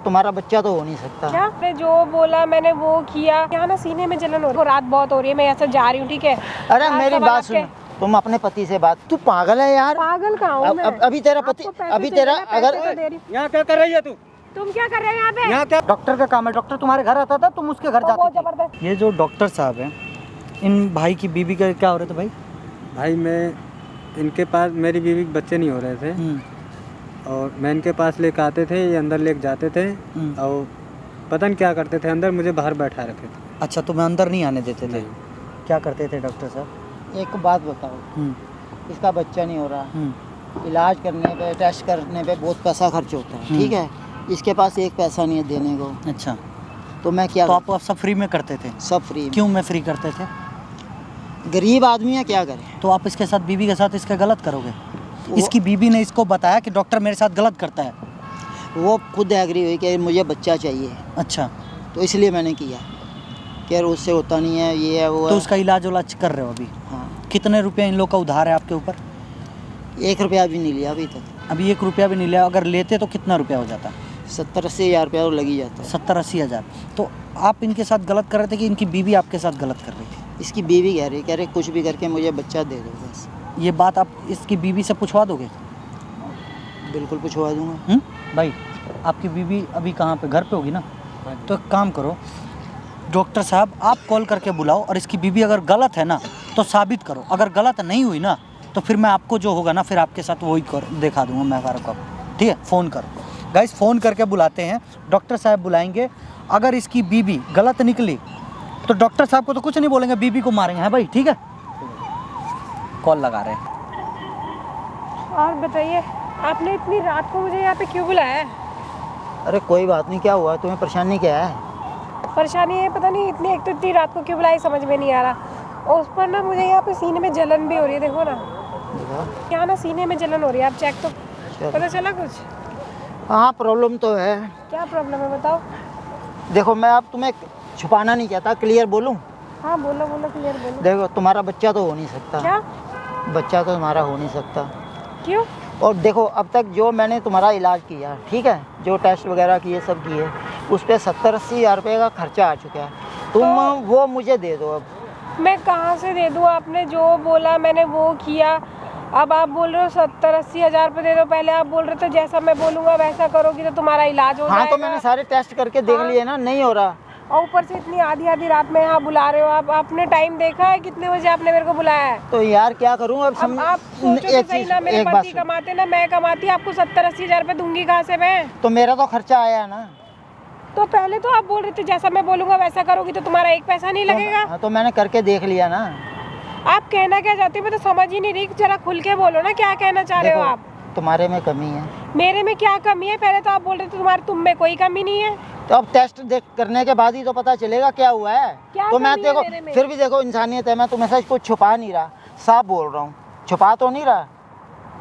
तुम्हारा बच्चा तो हो नहीं सकता। क्या मैं जो बोला मैंने वो किया। यहाँ ना सीने में जलन हो रही है, रात बहुत हो रही है, मैं ऐसे जा रही हूँ, ठीक है। अरे मेरी बात सुन, तुम अपने पति से बात, तू पागल है यार। पागल कहाँ हूँ मैं? अभी तेरा पति, अभी तेरा अगर यहाँ क्या कर रही है तू? तुम क्या कर रहे हो यहाँ पे? यहाँ क्या? डॉक्टर का काम है, डॉक्टर तुम्हारे घर आता था, तुम उसके घर बहुत जाते थे। जबरदस्त। ये जो डॉक्टर साहब हैं, इन भाई की बीवी का क्या हो रहे थे भाई? भाई मैं इनके पास, मेरी बीवी के बच्चे नहीं हो रहे थे और मैं इनके पास लेके आते थे, ये अंदर लेके जाते थे और पता नहीं क्या करते थे, अंदर मुझे बाहर बैठा रखे थे। अच्छा, तुम्हें अंदर नहीं आने देते थे? नहीं। क्या करते थे डॉक्टर साहब? एक बात बताओ, इसका बच्चा नहीं हो रहा, इलाज करने पे, टेस्ट करने पे बहुत पैसा खर्च होता है, ठीक है। इसके पास एक पैसा नहीं है देने को। अच्छा, तो मैं क्या तो आप सब फ्री में करते थे? सब फ्री। क्यों में फ्री करते थे? गरीब आदमी है, क्या करें। तो आप इसके साथ, बीवी के साथ इसके गलत करोगे? इसकी बीवी ने इसको बताया कि डॉक्टर मेरे साथ गलत करता है। वो खुद एग्री हुई कि मुझे बच्चा चाहिए, अच्छा, तो इसलिए मैंने किया कि यार उससे होता नहीं है, ये है वो तो है। उसका इलाज उलाज कर रहे हो अभी? हाँ। कितने रुपये इन लोग का उधार है आपके ऊपर? 1 रुपया भी नहीं लिया अभी तक। अभी 1 रुपया भी नहीं लिया। अगर लेते तो कितना रुपया हो जाता? 70-80 हज़ार रुपया तो लग ही जाता है। 70-80 हज़ार। तो आप इनके साथ गलत कर रहे थे कि इनकी बीवी आपके साथ गलत कर रही थी? इसकी बीवी कह रही कुछ भी करके मुझे बच्चा दे दो बस। ये बात आप इसकी बीवी से पूछवा दोगे? बिल्कुल पूछवा दूंगा। भाई, आपकी बीवी अभी कहाँ पे, घर पे होगी ना? तो एक काम करो डॉक्टर साहब, आप कॉल करके बुलाओ और इसकी बीवी अगर गलत है ना तो साबित करो। अगर गलत नहीं हुई ना तो फिर मैं आपको जो होगा ना फिर आपके साथ वही दिखा दूंगा मैं सारा को। ठीक है, फ़ोन करो गाइस, फ़ोन करके बुलाते हैं, डॉक्टर साहब बुलाएंगे। अगर इसकी बीवी गलत निकली तो डॉक्टर साहब को तो कुछ नहीं बोलेंगे, बीवी को मारेंगे। हैं भाई, ठीक है, कॉल लगा रहे हैं। और बताइए, आपने इतनी रात को मुझे यहाँ पे क्यों बुलाया है? अरे कोई बात नहीं, क्या हुआ, तुम्हें परेशानी क्या है? परेशानी है, पता नहीं इतनी, एक तो इतनी रात को क्यों बुलाई समझ में नहीं आ रहा। और उस पर ना मुझे यहाँ पे सीने में जलन भी हो रही है, देखो ना यहाँ ना सीने में जलन हो रही है। आप चेक तो पता चला कुछ? हाँ, प्रॉब्लम तो है। क्या प्रॉब्लम है बताओ? देखो, मैं अब तुम्हें छुपाना नहीं चाहता, क्लियर बोलूँ? हाँ बोलो बोलो, क्लियर बोलो। देखो, तुम्हारा बच्चा तो हो नहीं सकता। क्या? बच्चा तो तुम्हारा हो नहीं सकता। क्यों? और देखो, अब तक जो मैंने तुम्हारा इलाज किया, ठीक है, जो टेस्ट वगैरह किए सब किए, उस पर 70-80 हज़ार रुपये का खर्चा आ चुका है। तुम वो मुझे दे दो। अब मैं कहाँ से दे दूँ? आपने जो बोला मैंने वो किया। अब आप बोल रहे हो 70-80 हज़ार रुपये दे दो। पहले आप बोल रहे थे जैसा मैं बोलूँगा वैसा करोगी तो तुम्हारा इलाज हो हाँ, जाएगा। तो मैंने सारे टेस्ट करके देख लिए ना, नहीं हो रहा। और ऊपर से इतनी आधी आधी रात में यहाँ बुला रहे हो आप। आपने टाइम देखा है कितने बजे आपने मेरे को बुलाया है? तो यार क्या करूँ अब? आप सोचो तो सही ना, मेरे पति कमाते ना मैं कमाती, आपको 70-80 हज़ार रुपये दूंगी कहाँ से मैं? तो मेरा तो खर्चा आया है ना। तो पहले तो आप बोल रहे थे जैसा मैं बोलूँगा वैसा करोगी तो तुम्हारा एक पैसा नहीं लगेगा। हाँ, तो मैंने करके देख लिया ना। आप कहना क्या चाहते हो? मैं तो समझ ही नहीं रही, जरा खुल के बोलो ना, क्या कहना चाह रहे हो आप? तुम्हारे में कमी है। मेरे में क्या कमी है? पहले तो आप बोल रहे थे तुम में कोई कमी नहीं है। तो अब टेस्ट देख करने के बाद ही तो पता चलेगा क्या हुआ है। तो मैं देखो, फिर भी देखो, इंसानियत है, मैं तुम्हें सच कुछ छुपा नहीं रहा, साफ बोल रहा हूँ, छुपा तो नहीं रहा।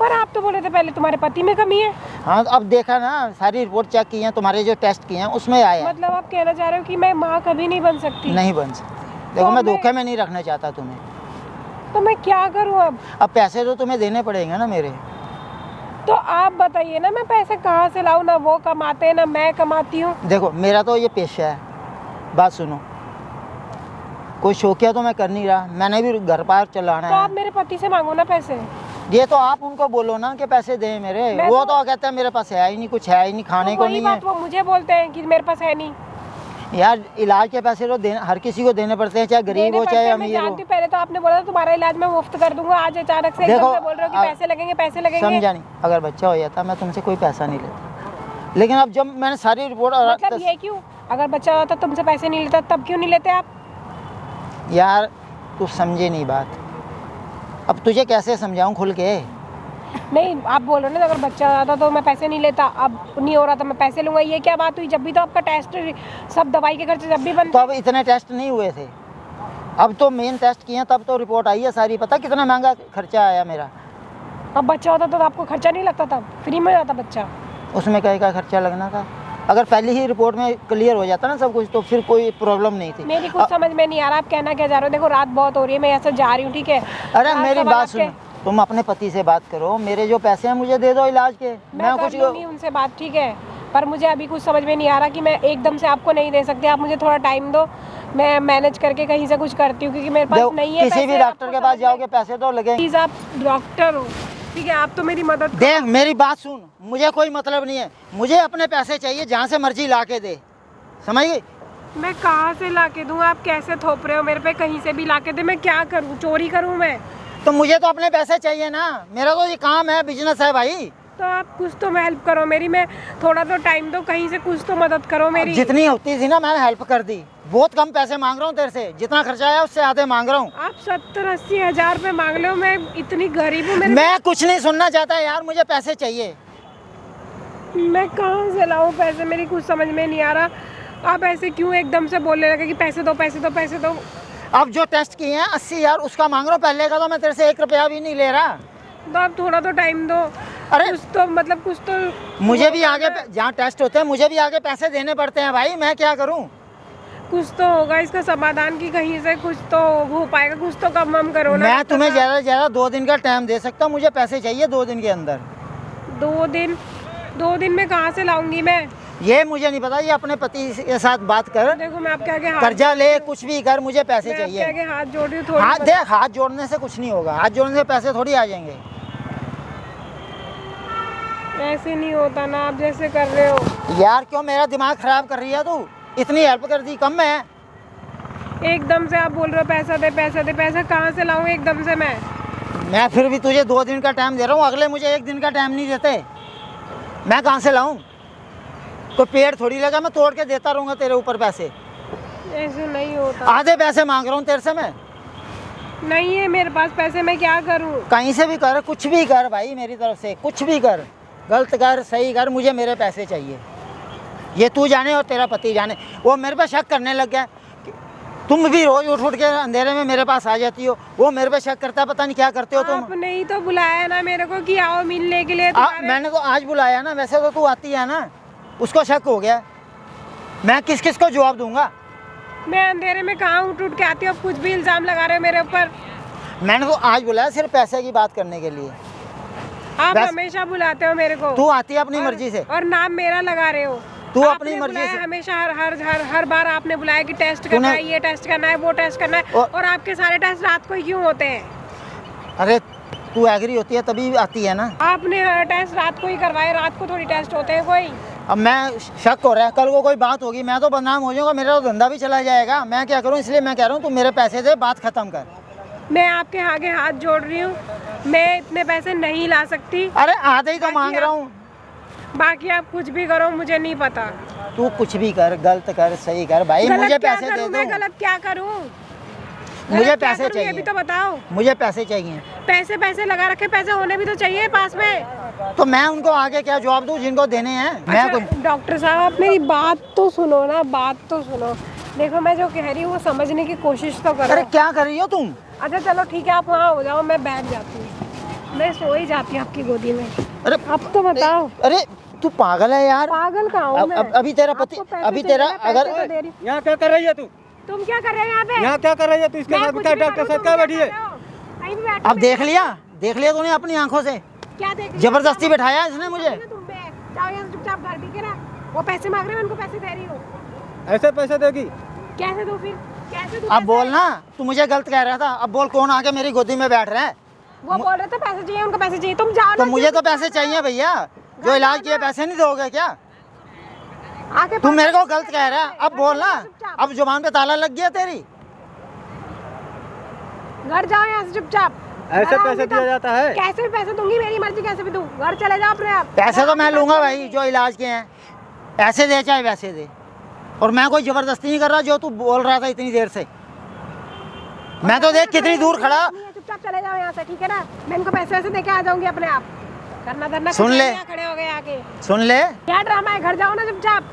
पर आप तो बोले थे पहले तुम्हारे पति में कमी है। हाँ, अब देखा ना, सारी रिपोर्ट चेक की है, तुम्हारे जो टेस्ट किए हैं उसमें आया। मतलब आप कहना चाह रहे हो कि मैं माँ कभी नहीं बन सकती? नहीं बन सकती। देखो, मैं धोखे में नहीं रखना चाहता तुम्हें। तो मैं क्या करूँ अब? पैसे तो तुम्हें देने पड़ेंगे ना मेरे। तो आप बताइए ना, मैं पैसे कहाँ से लाऊं? ना वो कमाते हैं ना मैं कमाती हूँ। देखो, मेरा तो ये पेशा है, बात सुनो, कोई शौकिया तो मैं कर नहीं रहा, मैंने भी घर बार चलाना तो है। आप मेरे पति से मांगो ना पैसे। ये तो आप उनको बोलो ना कि पैसे दें मेरे। वो तो कहते हैं मेरे पास है ही नहीं, कुछ है ही नहीं, खाने को नहीं है। वो मुझे बोलते हैं कि मेरे पास है नहीं। यार, इलाज के पैसे तो हर किसी को देने पड़ते हैं, चाहे गरीब हो चाहे अमीर हो। पहले तो आपने बोला तुम्हारा इलाज मैं मुफ्त कर दूंगा, आज अचानक से एकदम से बोल रहे हो कि पैसे लगेंगे पैसे लगेंगे। समझा नहीं? अगर बच्चा हो जाता मैं तुमसे कोई पैसा नहीं लेता, लेकिन अब जब मैंने सारी रिपोर्ट मतलब ये क्यों? अगर बच्चा होता तुमसे पैसे नहीं लेता तब क्यों नहीं लेते आप? यार, तू समझे नहीं बात। अब तुझे कैसे समझाऊं खुल के? नहीं, आप बोल रहे हो ना अगर बच्चा आता तो मैं पैसे नहीं लेता, अब नहीं हो रहा तो मैं पैसे लूंगा, ये क्या बात हुई? जब भी तो आपका टेस्ट, सब दवाई के खर्चे जब भी बनते। तो अब इतने टेस्ट नहीं हुए थे, अब तो मेन टेस्ट किए तब तो रिपोर्ट आई है सारी। पता कितना महंगा खर्चा आया मेरा। अब बच्चा होता तो आपको खर्चा नहीं लगता था, फ्री में जाता बच्चा। उसमें कहीं का खर्चा लगना था? अगर पहले ही रिपोर्ट में क्लियर हो जाता ना सब कुछ तो फिर कोई प्रॉब्लम नहीं थी। मेरी कुछ समझ में नहीं आ रहा आप कहना क्या जा रहे हो। देखो रात बहुत हो रही है, मैं ऐसे जा रही हूँ, ठीक है। अरे मेरी बात सुनो, तुम अपने पति से बात करो, मेरे जो पैसे हैं मुझे दे दो इलाज के। मैं कुछ उनसे बात, ठीक है। पर मुझे अभी कुछ समझ में नहीं आ रहा कि मैं एकदम से आपको नहीं दे सकती। आप मुझे थोड़ा टाइम दो, मैं मैनेज करके कहीं से कुछ करती हूँ, क्योंकि मेरे पास नहीं है किसी भी डॉक्टर के पास जाओगे पैसे तो लगेंगे। प्लीज़ आप डॉक्टर हो, ठीक है, आप तो मेरी मदद देख मेरी बात सुन, मुझे कोई मतलब नहीं है, मुझे अपने पैसे चाहिए, जहाँ से मर्जी ला के दे, समझ गई? मैं कहाँ से ला के दूँ? आप कैसे थोप रहे हो मेरे पे? कहीं से भी ला के दे, मैं क्या करूँ? चोरी करूँ मैं? तो मुझे तो अपने पैसे चाहिए ना, मेरा तो ये काम है, बिजनेस है भाई। तो आप कुछ तो हेल्प करो मेरी, मैं थोड़ा तो टाइम दो, कहीं से कुछ तो मदद करो मेरी। जितनी होती थी ना मैंने हेल्प कर दी, बहुत कम पैसे मांग रहा हूँ तेरे से, जितना खर्चा आया उससे आधे मांग रहा हूँ। आप 70-80 हज़ार रुपए मांग रहे हो, मैं इतनी गरीब हूँ। मैं कुछ नहीं सुनना चाहता यार, मुझे पैसे चाहिए। मैं कहाँ से लाऊं पैसे? मेरी कुछ समझ में नहीं आ रहा। आप ऐसे क्यों एकदम से बोलने लगे कि पैसे दो पैसे दो पैसे दो? अब जो टेस्ट किए हैं 80,000 उसका मांग रहा हूँ, पहले का तो मैं तेरे से 1 रुपया भी नहीं ले रहा। तो आप थोड़ा तो टाइम दो। अरे कुछ तो मतलब कुछ तो मुझे भी आगे जहाँ टेस्ट होते हैं मुझे भी आगे पैसे देने पड़ते हैं भाई, मैं क्या करूँ? कुछ तो होगा इसका समाधान, की कहीं से कुछ तो हो पाएगा, कुछ तो कम हम करो ना। मैं तुम्हें ज़्यादा से ज़्यादा 2 दिन का टाइम दे सकता हूँ, मुझे पैसे चाहिए 2 दिन के अंदर। 2 दिन में कहाँ से लाऊंगी मैं? ये मुझे नहीं पता, ये अपने पति के साथ बात कर, देखो मैं आपके आगे कर्जा ले, कुछ भी कर, मुझे पैसे मैं आपके चाहिए। आगे हाथ जोड़ रही हूँ थोड़ी हाथ देख, हाथ जोड़ने से कुछ नहीं होगा, हाथ जोड़ने से पैसे थोड़ी आ जाएंगे। ऐसे नहीं होता ना, आप जैसे कर रहे हो। यार क्यों मेरा दिमाग खराब कर रही है तू? इतनी हेल्प कर दी, कम है? एकदम से आप बोल रहे हो पैसा दे पैसा दे, पैसा कहाँ से लाऊं एकदम से मैं फिर भी तुझे 2 दिन का टाइम दे रहा हूँ, अगले मुझे 1 दिन का टाइम नहीं देते, मैं कहाँ से लाऊं? कोई पेड़ थोड़ी लगा मैं तोड़ के देता रहूँगा तेरे ऊपर पैसे। ऐसे नहीं होता। आधे पैसे मांग रहा हूँ तेरे से मैं। नहीं है मेरे पास पैसे, मैं क्या करूं? कहीं से भी कर, कुछ भी कर भाई, मेरी तरफ से कुछ भी कर, गलत कर सही कर, मुझे मेरे पैसे चाहिए। ये तू जाने और तेरा पति जाने। वो मेरे पे शक करने लग गया, तुम भी रोज उठ उठ के अंधेरे में मेरे पास आ जाती हो, वो मेरे पे शक करता है, पता नहीं क्या करते हो तुम। आपने ही तो बुलाया ना मेरे को कि आओ मिलने के लिए। मैंने तो आज बुलाया ना, वैसे तो तू आती है ना, उसको शक हो गया। मैं किस किस को जवाब दूंगा? मैं अंधेरे में कहाँ उठ उठ के आती हूँ? कुछ भी इल्जाम लगा रहे हो मेरे ऊपर। मैंने तो आज बुलाया सिर्फ पैसे की बात करने के लिए। आप हमेशा बुलाते हो मेरे को। तू आती है अपनी मर्जी से और नाम मेरा लगा रहे हो। तू अपनी मर्जी से हमेशा हर बार आपने बुलाया कि टेस्ट करना है, ये टेस्ट करना है, वो टेस्ट करना है, और आपके सारे टेस्ट रात को ही क्यों होते हैं? अरे तू एग्री होती है तभी आती है ना। आपने हर टेस्ट रात को ही करवाए, रात को थोड़ी टेस्ट होते हैं कोई। अब मैं शक हो रहा है, कल को कोई बात होगी मैं तो बदनाम हो जाऊंगा, मेरा तो धंधा भी चला जाएगा। मैं क्या करूं? इसलिए मैं कह रहा हूं तू मेरे पैसे दे, बात खत्म कर। मैं आपके आगे हाथ जोड़ रही हूँ, मैं इतने पैसे नहीं ला सकती। अरे आधे ही तो मांग रहा हूँ। बाकी आप कुछ भी करो, मुझे नहीं पता। तू कुछ भी कर, गलत कर सही कर भाई, मुझे पैसे दे दो। मैं गलत क्या करूँ? मुझे पैसे चाहिए। अभी तो बताओ। मुझे पैसे चाहिए। पैसे लगा रखे, पैसे होने भी तो चाहिए पास में। तो मैं उनको आगे क्या जवाब दूं जिनको देने हैं? मैं डॉक्टर साहब आप मेरी बात तो सुनो ना, बात तो सुनो। देखो मैं जो कह रही हूँ वो समझने की कोशिश तो करो। अरे क्या कर रही हो तुम? अच्छा चलो ठीक है, आप वहाँ हो जाओ, मैं बैठ जाती हूँ, मैं सो ही जाती हूँ आपकी गोदी में। अरे अब तो बताओ। अरे तू पागल है यार। पागल कहाँ हूँ मैं? अभी तेरा पति, अभी तेरा अगर यहाँ क्या कर रही है तू? तुम क्या कर रहे हो यहाँ पे? यहाँ क्या कर रही है तू? इसके साथ क्या डॉक्टर साहब क्या बैठी है? अब देख लिया तूने अपनी आंखों से? क्या देख? जबरदस्ती बैठाया इसने मुझे। तुम पे जाओ यहाँ से चुपचाप घर, ठीक है ना? वो पैसे मांग रहे हैं, उनको पैसे दे रही हूँ। ऐसे पैसे देगी? कैसे दूँ फिर? कैसे दूँ? अब बोल ना, तू मुझे गलत कह रहा था, अब बोल कौन आके मेरी गोदी में बैठ रहा है? वो बोल रहे थे पैसे चाहिए, उनको पैसे चाहिए, तुम जाओ तो ना। मुझे तो पैसे चाहिए भैया, जो इलाज किए पैसे नहीं दोगे क्या? आके तुम मेरे को गलत कह रहा है, अब बोल ना, अब जुबान पे ताला लग गया तेरी। घर जाओ यहाँ से चुपचाप। ऐसे पैसे दिया जाता है? कैसे भी पैसे दूंगी, मेरी मर्जी, कैसे भी दूं। घर चले जाओ अपने आप। पैसे तो मैं लूंगा भाई, जो इलाज के हैं, ऐसे दे चाहे वैसे दे, और मैं कोई जबरदस्ती नहीं कर रहा जो तू बोल रहा था इतनी देर से। मैं तो देख कितनी दूर खड़ा। चुपचाप चले जाओ यहाँ से, ठीक है ना? मैं इनको पैसे वैसे देके आ जाऊंगी अपने आप। करना धरना सुन ले, खड़े हो गए आके। सुन ले, क्या ड्रामा है? घर जाओ ना चुपचाप,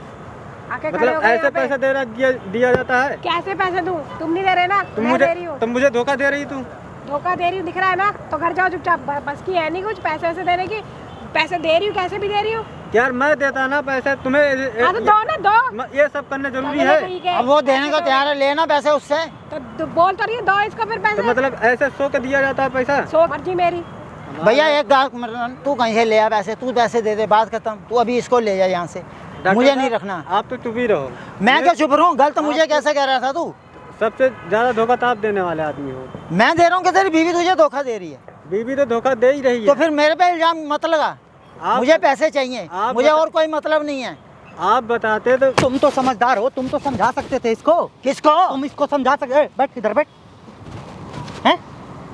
आके खड़े हो मतलब गए ऐसे यहाँ पे। पैसे दिया जाता है? कैसे पैसे दूं? तुम नहीं दे रहे ना, मैं दे रही हूँ। तुम मुझे धोखा दे रही तू? धोखा दे रही हूँ दिख रहा है ना? तो घर जाओ चुपचाप, बस की है नहीं कुछ पैसे वैसे देने की। पैसे दे रही हूँ, कैसे भी दे रही हूँ। यार मैं देता ना पैसे तुम्हें, हाँ तो दो ना, दो। ये सब करना जरूरी है? ठीक है, अब वो देने को तैयार है, लेना पैसे उससे। तो बोल तो रही है, दो इसको फिर पैसे। तो मतलब ऐसे सो के दिया जाता है पैसा? सो मर्जी मेरी। भैया एक बात, तू कहीं से ले आ पैसे, तू पैसे दे दे, बात खत्म। तू अभी इसको ले जा यहाँ से। डॉक्टर मुझे साहब, नहीं रखना। आप तो चुप ही रहो। मैं क्या चुप रहूं? गलत मुझे कैसे कह रहा था तू? सबसे ज्यादा धोखा तो आप देने वाले आदमी हो। मैं दे रहा हूँ कि तेरी बीवी तुझे धोखा दे रही है, बीवी तो धोखा दे ही रही है। तो फिर मेरे पे इल्जाम मत लगा। आप- मुझे पैसे चाहिए, आप मुझे बता- और कोई मतलब नहीं है। आप बताते तो तुम तो समझदार हो, तुम तो समझा सकते थे इसको। किसको? तुम इसको समझा सकते। बैठ इधर बैठ। हैं?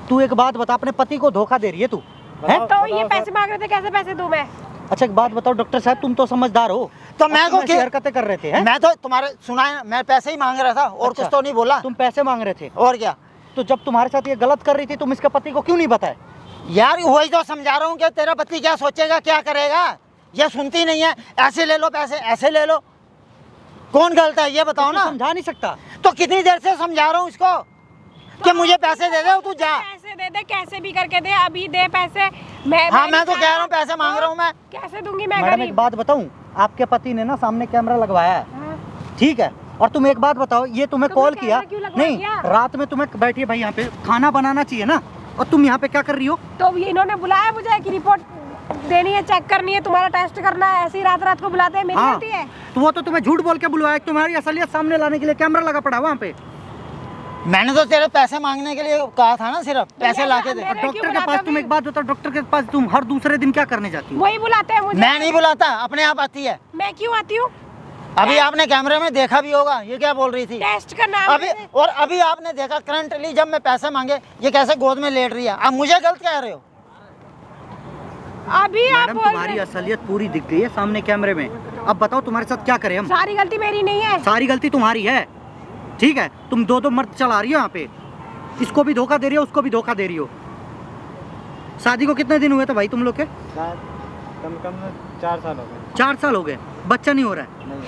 तू एक बात बता, अपने पति को धोखा दे रही है तू? हैं? तो ये पैसे मांग रहे थे, कैसे पैसे दूं मैं? अच्छा एक बात बताओ डॉक्टर साहब, तुम तो समझदार हो, तो मैं को ऐसी हरकतें कर रहे थे हैं? मैं तो तुम्हारे सुना है, मैं पैसे ही मांग रहा था और अच्छा। कुछ तो नहीं बोला। तुम पैसे मांग रहे थे, और क्या तो जब तुम्हारे साथ ये गलत कर रही थी तुम इसके पति को क्यों नहीं बताए? यार, वही तो समझा रहा हूँ कि तेरा पति क्या सोचेगा, क्या करेगा। ये सुनती नहीं है, ऐसे ले लो पैसे, ऐसे ले लो। कौन गलत है ये बताओ तू ना। समझा नहीं सकता? तो कितनी देर से समझा रहा हूँ इसको कि मुझे पैसे दे दे, तू जा। पैसे दे दे, कैसे भी करके दे, अभी दे पैसे। हाँ, मैं तो कह रहा हूँ पैसे मांग रहा हूँ मैं। कैसे दूंगी मैं? मैडम एक गरीब। बात बताऊं, आपके पति ने ना सामने कैमरा लगवाया है, हाँ। ठीक है? और तुम एक बात बताओ, ये तुम्हें तुमने कॉल किया कैमरा क्यों लगवा नहीं? दिया? रात में तुम्हें बैठिए भाई, यहाँ पे खाना बनाना चाहिए ना, और तुम यहाँ पे क्या कर रही हो? तो ये इन्होंने बुलाया मुझे कि रिपोर्ट देनी है, चेक करनी है, तुम्हारा टेस्ट करना है, ऐसी रात रात को बुलाते हैं, मेरी हाँ, गलती है? तो वो तो तुम्हें झूठ बोल के बुलवाया, तुम्हारी असलियत सामने लाने के लिए कैमरा लगा पड़ा वहाँ पे। मैंने तो तेरे पैसे मांगने के लिए कहा था ना, सिर्फ पैसे ला के दे। मेरे डॉक्टर क्यों के पास बुलाते तुम हो एक बात बताओ, डॉक्टर के पास तुम हर दूसरे दिन क्या करने जाती हो? वही बुलाते हैं मुझे। मैं नहीं बुलाता, अपने आप आती है। मैं क्यों आती हूँ? अभी आपने कैमरे में देखा भी होगा, ये क्या बोल रही थी टेस्ट करना है अभी। मुझे। और अभी आपने देखा करंटली, जब मैं पैसे मांगे ये कैसे गोद में लेट रही है। अब मुझे गलत कह रहे हो? अभी आप मैडम बोल तुम्हारी रहे असलियत पूरी दिख गई है सामने कैमरे में। अब बताओ तुम्हारे साथ क्या करें हम? सारी गलती मेरी नहीं है। सारी गलती तुम्हारी है, ठीक है? तुम दो दो मर्द चला रही हो यहाँ पे, इसको भी धोखा दे रही हो, उसको भी धोखा दे रही हो। शादी को कितने दिन हुए थे भाई तुम लोग के? कम कम 4 साल हो गए। 4 साल हो गए, बच्चा नहीं हो रहा है। नहीं,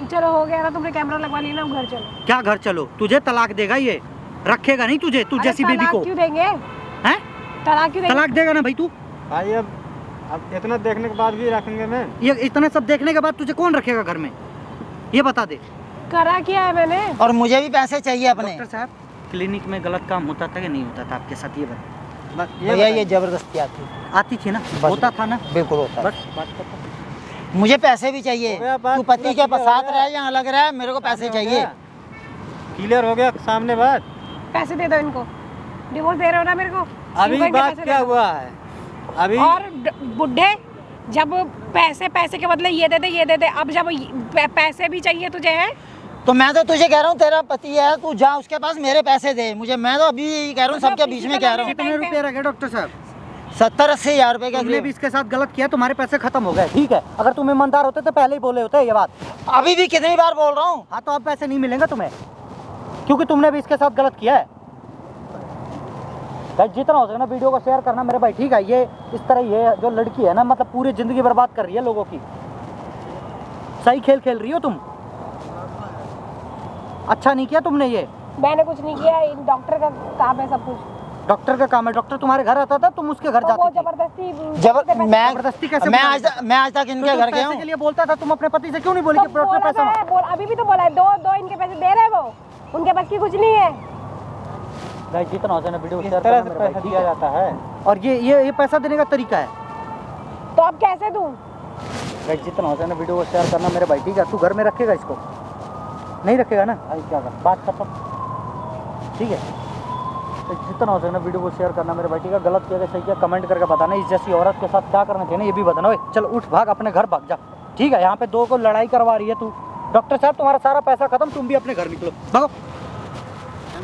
चलो हो गया ना, तुमने कैमरा लगवा लिया ना, घर चलो। क्या घर चलो? तुझे तलाक देगा ये, रखेगा नहीं तुझे, तू अरे जैसी बेबी तलाक को। क्यों देंगे? हैं? तलाक क्यों देंगे? तलाक देगा ना भाई तू? भाई अब इतना देखने के बाद भी रखेंगे मैं? ये इतना सब देखने के बाद तुझे कौन रखेगा घर में, ये बता दे। करा क्या है मैंने? और मुझे भी पैसे चाहिए अपने। डॉक्टर साहब, क्लिनिक में गलत काम होता था कि नहीं होता था आपके साथ, ये बता। भैया ये जबरदस्ती आती, आती थी ना, होता था ना, बिल्कुल होता। बस बात खत्म। मुझे पैसे भी चाहिए। हो गया बात, तू पति के पूरा साथ हो गया। रहे या अलग रहे, मेरे को पैसे चाहिए। क्लियर हो गया सामने बात। पैसे दे दो इनको। डिवोर्स दे रहे हो ना मेरे को? अभी इनको इनके बात पैसे क्या दे दो। हुआ है अभी? और बुढ़े जब पैसे के बदले ये दे दे, ये दे दे, अब जब पैसे भी चाहिए तुझे है? तो मैं तो तुझे कह रहा हूँ, तेरा पति है, तू जा उसके पास, मेरे पैसे दे मुझे। मैं तो अभी यही कह रहा हूँ, सबके बीच में कह रहा हूँ। कितने रुपए रह गए डॉक्टर साहब? 70-80 हज़ार रुपए का। तुमने भी इसके साथ गलत किया, तुम्हारे पैसे खत्म हो गए, ठीक है? अगर तुम ईमानदार होते तो पहले ही बोले होते ये बात। अभी भी कितनी बार बोल रहा हूँ। हाँ तो अब पैसे नहीं मिलेंगे तुम्हें, क्योंकि तुमने भी इसके साथ गलत किया है। गाइस जितना हो सके ना वीडियो को शेयर करना मेरे भाई, ठीक है? ये इस तरह ये जो लड़की है ना, मतलब पूरी जिंदगी बर्बाद कर रही है लोगों की। सही खेल खेल रही हो तुम, अच्छा नहीं किया तुमने ये। मैंने कुछ नहीं किया, इन डॉक्टर का काम है सब कुछ। डॉक्टर का काम है, डॉक्टर तुम्हारे घर आता था, तुम उसके घर तो वो जाती थी। जबरदस्ती जबरदस्ती कैसे मैं बुला आज लेते? मैं आज तक तो इनके तुम घर गया पैसे के हूँ। लिए बोलता था, तुम अपने पति से क्यों नहीं बोली तो कि डॉक्टर बोला पैसा तो है, अभी भी तो बोला है, दो इनके पैसे दे रहे हैं वो, उनके पास की कुछ नहीं है। गाइस जितना हो सके ना वीडियो इस शेयर तरह करना से मेरे भाई, पैसा ठीक दिया है? जाता है। और ये पैसा देने का तरीका है। तो अब कैसे दूं? गाइस जितना हो सके ना वीडियो को शेयर करना मेरे भाई, ठीक है? तू घर में रखेगा इसको? नहीं रखेगा ना? भाई क्या कर, बात खत्म, ठीक है? तो जितना हो सके ना वीडियो को शेयर करना मेरे भाई, ठीक है? गलत किया सही किया कमेंट करके बताना। इस जैसी औरत के साथ क्या करना चाहिए ना, ये भी बताना। ओए चल उठ, भाग अपने घर भाग जा, ठीक है? यहाँ पे दो को लड़ाई करवा रही है तू। डॉक्टर साहब तुम्हारा सारा पैसा खत्म, तुम भी अपने घर निकलो, भागो।